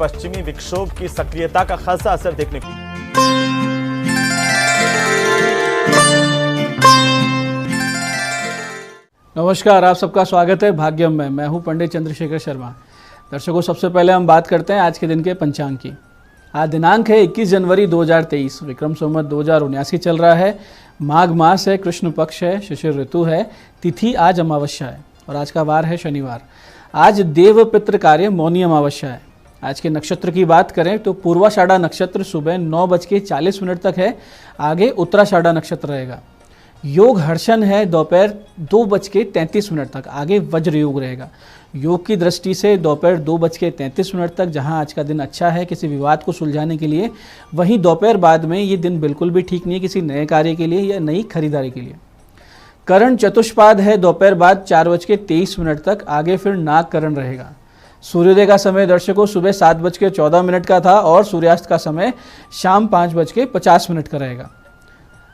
पश्चिमी विक्षोभ की सक्रियता का खासा असर देखने को। नमस्कार, आप सबका स्वागत है भाग्यम में। मैं हूं पंडित चंद्रशेखर शर्मा। दर्शकों, सबसे पहले हम बात करते हैं आज के दिन के पंचांग की। आज दिनांक है 21 जनवरी 2023, विक्रम संवत 2079 चल रहा है। माघ मास है, कृष्ण पक्ष है, शिशिर ऋतु है, तिथि आज अमावस्या है और आज का वार है शनिवार। आज देव पितृ कार्य मौनी अमावस्या है। आज के नक्षत्र की बात करें तो पूर्वाषाढ़ा नक्षत्र सुबह 9:40 तक है, आगे उत्तराषाढ़ा नक्षत्र रहेगा। योग हर्षण है दोपहर 2:33 तक, आगे वज्र योग रहेगा। योग की दृष्टि से दोपहर 2:33 तक जहां आज का दिन अच्छा है किसी विवाद को सुलझाने के लिए, वहीं दोपहर बाद में ये दिन बिल्कुल भी ठीक नहीं है किसी नए कार्य के लिए या नई खरीदारी के लिए। करण चतुष्पाद है दोपहर बाद 4:23 तक, आगे फिर नाग करण रहेगा। सूर्योदय का समय दर्शकों सुबह 7:14 का था और सूर्यास्त का समय शाम 5:50 का रहेगा।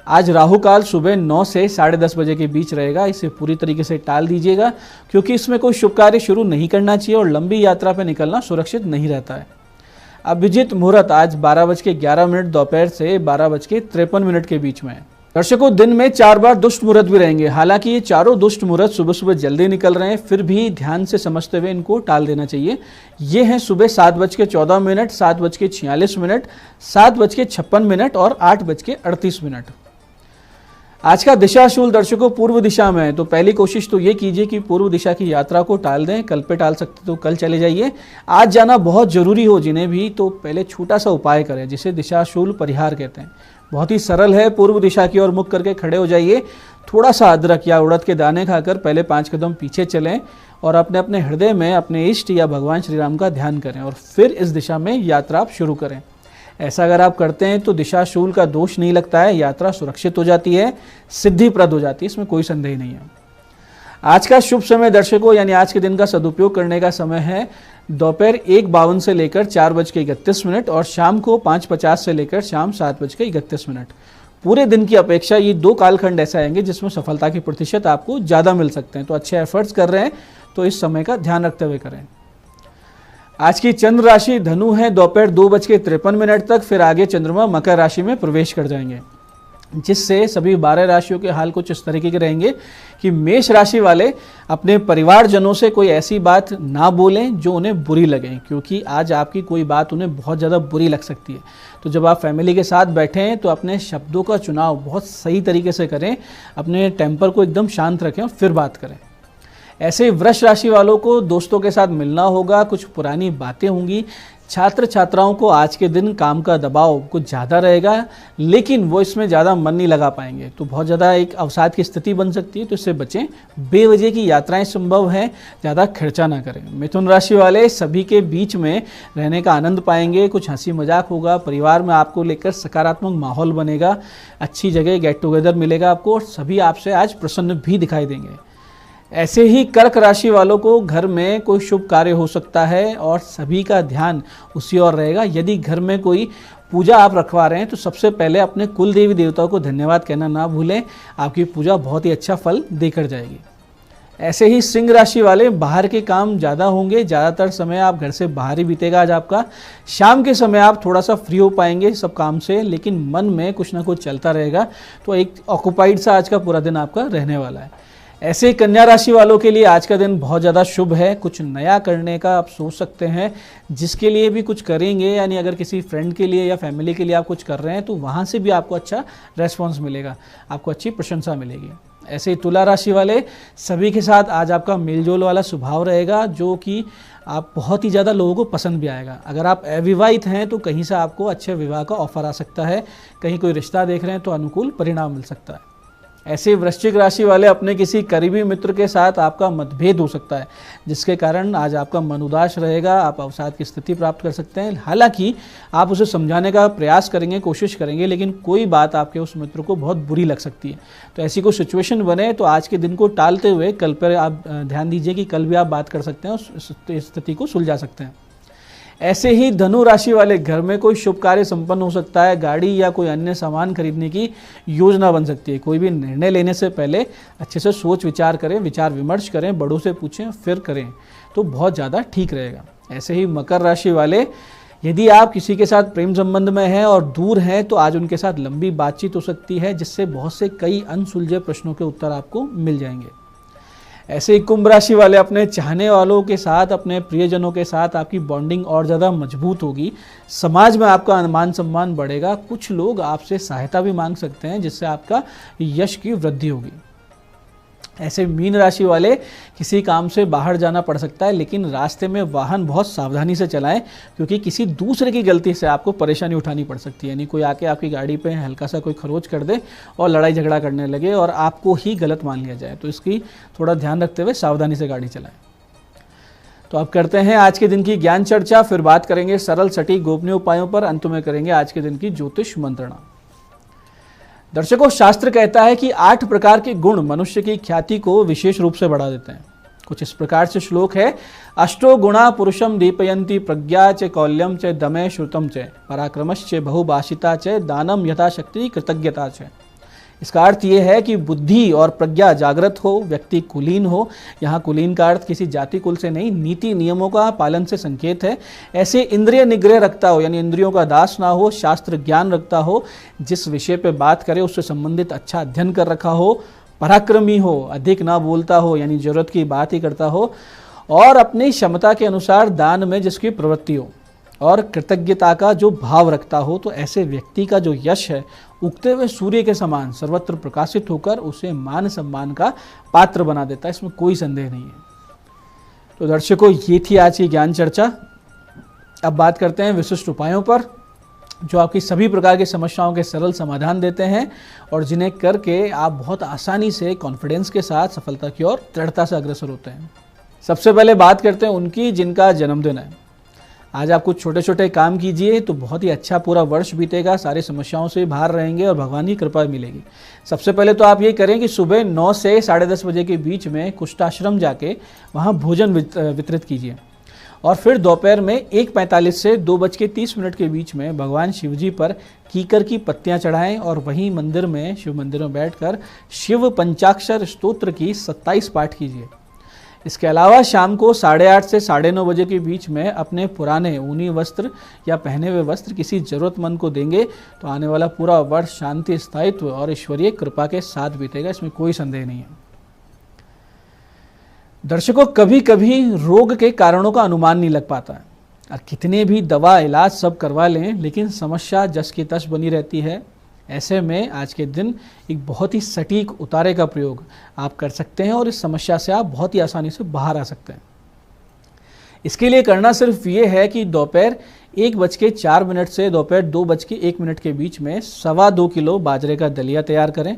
आज राहु काल सुबह 9 से 10:30 बजे के बीच रहेगा। इसे पूरी तरीके से टाल दीजिएगा क्योंकि इसमें कोई शुभ कार्य शुरू नहीं करना चाहिए और लंबी यात्रा पर निकलना सुरक्षित नहीं रहता है। अभिजीत मुहूर्त आज 12:11 दोपहर से 12:53 के बीच में है। दर्शकों, दिन में 4 बार दुष्ट मुहूर्त भी रहेंगे। हालांकि ये चारों दुष्ट मुहूर्त सुबह सुबह जल्दी निकल रहे हैं, फिर भी ध्यान से समझते हुए इनको टाल देना चाहिए। ये हैं सुबह 7:14, 7:46, 7:56 और 8:38। आज का दिशाशूल दर्शकों पूर्व दिशा में है, तो पहली कोशिश तो ये कीजिए कि पूर्व दिशा की यात्रा को टाल दें। कल पे टाल सकते तो कल चले जाइए। आज जाना बहुत जरूरी हो जिन्हें भी, तो पहले छोटा सा उपाय करें जिसे दिशाशूल परिहार कहते हैं। बहुत ही सरल है। पूर्व दिशा की ओर मुख करके खड़े हो जाइए। थोड़ा सा अदरक या उड़द के दाने खाकर पहले 5 कदम पीछे चलें और अपने अपने हृदय में अपने इष्ट या भगवान श्री राम का ध्यान करें और फिर इस दिशा में यात्रा आप शुरू करें। ऐसा अगर आप करते हैं तो दिशाशूल का दोष नहीं लगता है, यात्रा सुरक्षित हो जाती है, सिद्धिप्रद हो जाती है, इसमें कोई संदेह नहीं है। आज का शुभ समय दर्शकों यानी आज के दिन का सदुपयोग करने का समय है दोपहर 1:52 से लेकर 4:31 और शाम को 5:50 से लेकर शाम 7:31। पूरे दिन की अपेक्षा ये 2 कालखंड ऐसे आएंगे जिसमें सफलता की प्रतिशत आपको ज़्यादा मिल सकते हैं। तो अच्छे एफर्ट्स कर रहे हैं तो इस समय का ध्यान रखते हुए करें। आज की चंद्र राशि धनु है दोपहर 2:53 तक, फिर आगे चंद्रमा मकर राशि में प्रवेश कर जाएंगे, जिससे सभी 12 राशियों के हाल कुछ इस तरीके के रहेंगे कि मेष राशि वाले अपने परिवारजनों से कोई ऐसी बात ना बोलें जो उन्हें बुरी लगे, क्योंकि आज आपकी कोई बात उन्हें बहुत ज़्यादा बुरी लग सकती है। तो जब आप फैमिली के साथ बैठे हैं तो अपने शब्दों का चुनाव बहुत सही तरीके से करें, अपने टेम्पर को एकदम शांत रखें और फिर बात करें। ऐसे ही वृष राशि वालों को दोस्तों के साथ मिलना होगा, कुछ पुरानी बातें होंगी। छात्र छात्राओं को आज के दिन काम का दबाव कुछ ज़्यादा रहेगा, लेकिन वो इसमें ज़्यादा मन नहीं लगा पाएंगे, तो बहुत ज़्यादा एक अवसाद की स्थिति बन सकती है, तो इससे बचें। बेवजह की यात्राएं संभव हैं, ज़्यादा खर्चा ना करें। मिथुन राशि वाले सभी के बीच में रहने का आनंद पाएंगे, कुछ हंसी मजाक होगा, परिवार में आपको लेकर सकारात्मक माहौल बनेगा, अच्छी जगह गेट टुगेदर मिलेगा आपको और सभी आपसे आज प्रसन्न भी दिखाई देंगे। ऐसे ही कर्क राशि वालों को घर में कोई शुभ कार्य हो सकता है और सभी का ध्यान उसी ओर रहेगा। यदि घर में कोई पूजा आप रखवा रहे हैं तो सबसे पहले अपने कुल देवी देवताओं को धन्यवाद कहना ना भूलें, आपकी पूजा बहुत ही अच्छा फल देकर जाएगी। ऐसे ही सिंह राशि वाले बाहर के काम ज़्यादा होंगे, ज़्यादातर समय आप घर से बाहर ही बीतेगा आज आपका। शाम के समय आप थोड़ा सा फ्री हो पाएंगे सब काम से, लेकिन मन में कुछ ना कुछ चलता रहेगा, तो एक ऑक्युपाइड सा आज का पूरा दिन आपका रहने वाला है। ऐसे कन्या राशि वालों के लिए आज का दिन बहुत ज़्यादा शुभ है। कुछ नया करने का आप सोच सकते हैं, जिसके लिए भी कुछ करेंगे, यानी अगर किसी फ्रेंड के लिए या फैमिली के लिए आप कुछ कर रहे हैं तो वहाँ से भी आपको अच्छा रेस्पॉन्स मिलेगा, आपको अच्छी प्रशंसा मिलेगी। ऐसे ही तुला राशि वाले सभी के साथ आज आपका मेलजोल वाला स्वभाव रहेगा, जो कि आप बहुत ही ज़्यादा लोगों को पसंद भी आएगा। अगर आप अविवाहित हैं तो कहीं से आपको अच्छे विवाह का ऑफर आ सकता है, कहीं कोई रिश्ता देख रहे हैं तो अनुकूल परिणाम मिल सकता है। ऐसे वृश्चिक राशि वाले अपने किसी करीबी मित्र के साथ आपका मतभेद हो सकता है, जिसके कारण आज आपका मन उदास रहेगा, आप अवसाद की स्थिति प्राप्त कर सकते हैं। हालांकि आप उसे समझाने का प्रयास करेंगे, कोशिश करेंगे, लेकिन कोई बात आपके उस मित्र को बहुत बुरी लग सकती है। तो ऐसी कोई सिचुएशन बने तो आज के दिन को टालते हुए कल पर आप ध्यान दीजिए कि कल भी आप बात कर सकते हैं, उस स्थिति को सुलझा सकते हैं। ऐसे ही धनु राशि वाले घर में कोई शुभ कार्य संपन्न हो सकता है, गाड़ी या कोई अन्य सामान खरीदने की योजना बन सकती है। कोई भी निर्णय लेने से पहले अच्छे से सोच विचार करें, विचार विमर्श करें, बड़ों से पूछें फिर करें, तो बहुत ज़्यादा ठीक रहेगा। ऐसे ही मकर राशि वाले यदि आप किसी के साथ प्रेम संबंध में हैं और दूर हैं तो आज उनके साथ लंबी बातचीत हो सकती है, जिससे बहुत से कई अनसुलझे प्रश्नों के उत्तर आपको मिल जाएंगे। ऐसे ही कुंभ राशि वाले अपने चाहने वालों के साथ, अपने प्रियजनों के साथ आपकी बॉन्डिंग और ज़्यादा मजबूत होगी। समाज में आपका मान सम्मान बढ़ेगा। कुछ लोग आपसे सहायता भी मांग सकते हैं, जिससे आपका यश की वृद्धि होगी। ऐसे मीन राशि वाले किसी काम से बाहर जाना पड़ सकता है, लेकिन रास्ते में वाहन बहुत सावधानी से चलाएं, क्योंकि किसी दूसरे की गलती से आपको परेशानी उठानी पड़ सकती है। यानी कोई आके आपकी गाड़ी पे हल्का सा कोई खरोच कर दे और लड़ाई झगड़ा करने लगे और आपको ही गलत मान लिया जाए, तो इसकी थोड़ा ध्यान रखते हुए सावधानी से गाड़ी चलाएं। तो अब करते हैं आज के दिन की ज्ञान चर्चा, फिर बात करेंगे सरल सटीक गोपनीय उपायों पर, अंत में करेंगे आज के दिन की ज्योतिष मंत्रणा। दर्शकों, शास्त्र कहता है कि 8 प्रकार के गुण मनुष्य की ख्याति को विशेष रूप से बढ़ा देते हैं। कुछ इस प्रकार से श्लोक है, अष्टो गुणा पुरुषम दीपयंती प्रज्ञा च कौल्यम च दमे श्रुतम च पराक्रमश्च बहुभाषिता च दानम यथाशक्ति कृतज्ञता च। इसका अर्थ ये है कि बुद्धि और प्रज्ञा जागृत हो, व्यक्ति कुलीन हो। यहाँ कुलीन का अर्थ किसी जाति कुल से नहीं, नीति नियमों का पालन से संकेत है। ऐसे इंद्रिय निग्रह रखता हो, यानी इंद्रियों का दास ना हो, शास्त्र ज्ञान रखता हो, जिस विषय पे बात करे उससे संबंधित अच्छा अध्ययन कर रखा हो, पराक्रमी हो, अधिक ना बोलता हो, यानी जरूरत की बात ही करता हो, और अपनी क्षमता के अनुसार दान में जिसकी प्रवृत्ति हो, और कृतज्ञता का जो भाव रखता हो। तो ऐसे व्यक्ति का जो यश है उगते हुए सूर्य के समान सर्वत्र प्रकाशित होकर उसे मान सम्मान का पात्र बना देता है, इसमें कोई संदेह नहीं है। तो दर्शकों, ये थी आज की ज्ञान चर्चा। अब बात करते हैं विशिष्ट उपायों पर, जो आपकी सभी प्रकार की समस्याओं के सरल समाधान देते हैं और जिन्हें करके आप बहुत आसानी से कॉन्फिडेंस के साथ सफलता की ओर दृढ़ता से अग्रसर होते हैं। सबसे पहले बात करते हैं उनकी जिनका जन्मदिन है। आज आप कुछ छोटे छोटे काम कीजिए तो बहुत ही अच्छा पूरा वर्ष बीतेगा, सारी समस्याओं से बाहर रहेंगे और भगवान की कृपा मिलेगी। सबसे पहले तो आप ये करें कि सुबह 9 से 10:30 बजे के बीच में कुष्ठाश्रम जाके वहाँ भोजन वितरित कीजिए, और फिर दोपहर में 1:45 से 2:30 के बीच में भगवान शिवजी पर कीकर की पत्तियाँ चढ़ाएं और वहीं मंदिर में, शिव मंदिर में बैठकर शिव पंचाक्षर स्तोत्र की 27 पाठ कीजिए। इसके अलावा शाम को 8:30 से 9:30 बजे के बीच में अपने पुराने ऊनी वस्त्र या पहने हुए वस्त्र किसी जरूरतमंद को देंगे तो आने वाला पूरा वर्ष शांति, स्थायित्व और ईश्वरीय कृपा के साथ बीतेगा, इसमें कोई संदेह नहीं है। दर्शकों, कभी कभी रोग के कारणों का अनुमान नहीं लग पाता है और कितने भी दवा इलाज सब करवा लें, लेकिन समस्या जस की तस बनी रहती है। ऐसे में आज के दिन एक बहुत ही सटीक उतारे का प्रयोग आप कर सकते हैं और इस समस्या से आप बहुत ही आसानी से बाहर आ सकते हैं। इसके लिए करना सिर्फ ये है कि दोपहर 1:04 से दोपहर 2:01 के बीच में 2.25 किलो बाजरे का दलिया तैयार करें,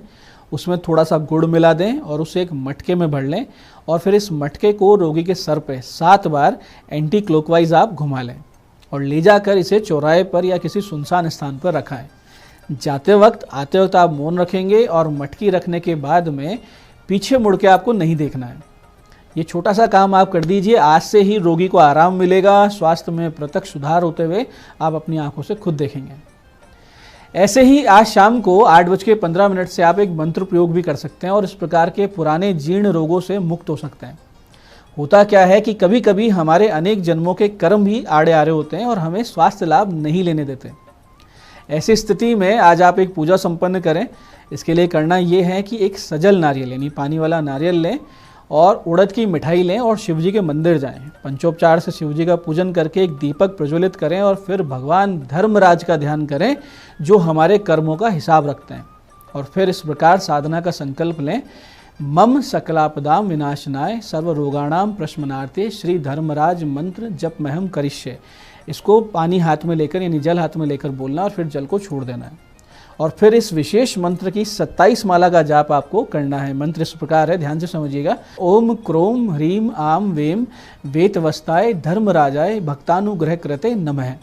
उसमें थोड़ा सा गुड़ मिला दें और उसे एक मटके में भर लें, और फिर इस मटके को रोगी के सर पे 7 बार एंटी क्लॉकवाइज आप घुमा लें और ले जाकर इसे चौराहे पर या किसी सुनसान स्थान पर रखाएं। जाते वक्त, आते वक्त आप मौन रखेंगे और मटकी रखने के बाद में पीछे मुड़ के आपको नहीं देखना है। ये छोटा सा काम आप कर दीजिए, आज से ही रोगी को आराम मिलेगा, स्वास्थ्य में प्रत्यक्ष सुधार होते हुए आप अपनी आंखों से खुद देखेंगे। ऐसे ही आज शाम को 8:15 से आप एक मंत्र प्रयोग भी कर सकते हैं और इस प्रकार के पुराने जीर्ण रोगों से मुक्त हो सकते हैं। होता क्या है कि कभी कभी हमारे अनेक जन्मों के कर्म भी आड़े आ रहे होते हैं और हमें स्वास्थ्य लाभ नहीं लेने देते। ऐसी स्थिति में आज आप एक पूजा संपन्न करें। इसके लिए करना ये है कि एक सजल नारियल यानी पानी वाला नारियल लें और उड़द की मिठाई लें और शिवजी के मंदिर जाएं। पंचोपचार से शिवजी का पूजन करके एक दीपक प्रज्वलित करें और फिर भगवान धर्मराज का ध्यान करें जो हमारे कर्मों का हिसाब रखते हैं। और फिर इस प्रकार साधना का संकल्प लें, मम सकलापदाम विनाशनाय सर्व रोगाणाम प्रशमनार्थे श्री धर्मराज मंत्र जप महम करिष्ये। इसको पानी हाथ में लेकर यानी जल हाथ में लेकर बोलना और फिर जल को छोड़ देना है। और फिर इस विशेष मंत्र की 27 माला का जाप आपको करना है। मंत्र इस प्रकार है, ध्यान से समझिएगा। ओम क्रोम ह्रीम आम वेम वेतवस्ताय धर्मराजाय भक्तानुग्रह कृते नमः।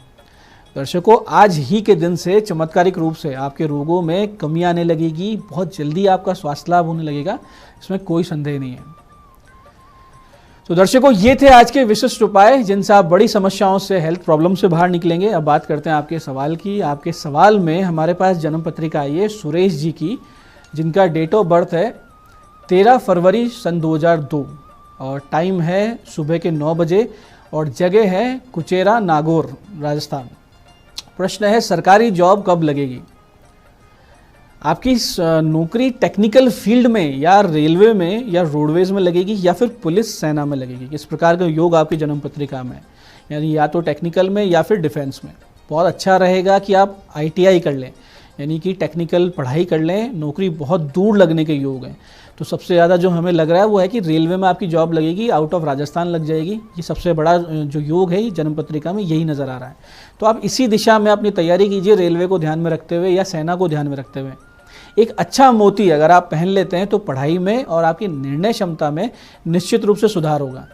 दर्शकों, आज ही के दिन से चमत्कारिक रूप से आपके रोगों में कमी आने लगेगी, बहुत जल्दी आपका स्वास्थ्य लाभ होने लगेगा, इसमें कोई संदेह नहीं है। तो दर्शकों, ये थे आज के विशिष्ट उपाय जिनसे आप बड़ी समस्याओं से, हेल्थ प्रॉब्लम से बाहर निकलेंगे। अब बात करते हैं आपके सवाल की। आपके सवाल में हमारे पास जन्म पत्रिका आई है सुरेश जी की, जिनका डेट ऑफ बर्थ है 13 फरवरी सन 2002 और टाइम है सुबह के 9 बजे और जगह है कुचेरा, नागौर, राजस्थान। प्रश्न है सरकारी जॉब कब लगेगी। आपकी नौकरी टेक्निकल फील्ड में या रेलवे में या रोडवेज में लगेगी या फिर पुलिस सेना में लगेगी। इस प्रकार का योग आपकी जन्म पत्रिका में है, यानी या तो टेक्निकल में या फिर डिफेंस में। बहुत अच्छा रहेगा कि आप ITI कर लें, यानी कि टेक्निकल पढ़ाई कर लें, नौकरी बहुत दूर लगने के योग हैं। तो सबसे ज़्यादा जो हमें लग रहा है वो है कि रेलवे में आपकी जॉब लगेगी, आउट ऑफ राजस्थान लग जाएगी। ये सबसे बड़ा जो योग है जन्म पत्रिका में यही नज़र आ रहा है। तो आप इसी दिशा में अपनी तैयारी कीजिए, रेलवे को ध्यान में रखते हुए या सेना को ध्यान में रखते हुए। एक अच्छा मोती अगर आप पहन लेते हैं तो पढ़ाई में और आपकी निर्णय क्षमता में निश्चित रूप से सुधार होगा।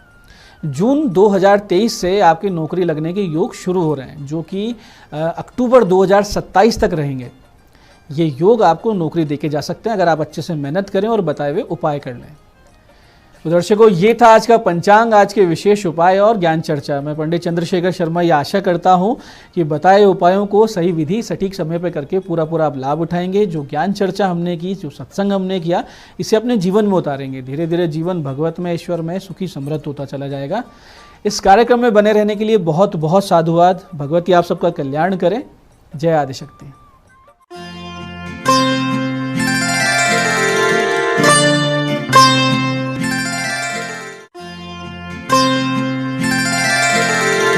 जून 2023 से आपकी नौकरी लगने के योग शुरू हो रहे हैं, जो कि अक्टूबर 2027 तक रहेंगे। ये योग आपको नौकरी देके जा सकते हैं अगर आप अच्छे से मेहनत करें और बताए हुए उपाय कर लें। तो दर्शकों, ये था आज का पंचांग, आज के विशेष उपाय और ज्ञान चर्चा। मैं पंडित चंद्रशेखर शर्मा ये आशा करता हूँ कि बताए उपायों को सही विधि सटीक समय पर करके पूरा आप लाभ उठाएंगे। जो ज्ञान चर्चा हमने की, जो सत्संग हमने किया, इसे अपने जीवन में उतारेंगे। धीरे धीरे जीवन भगवत में, ईश्वर में सुखी समृद्ध होता चला जाएगा। इस कार्यक्रम में बने रहने के लिए बहुत बहुत साधुवाद। भगवती आप सबका कल्याण करें। जय आदिशक्ति।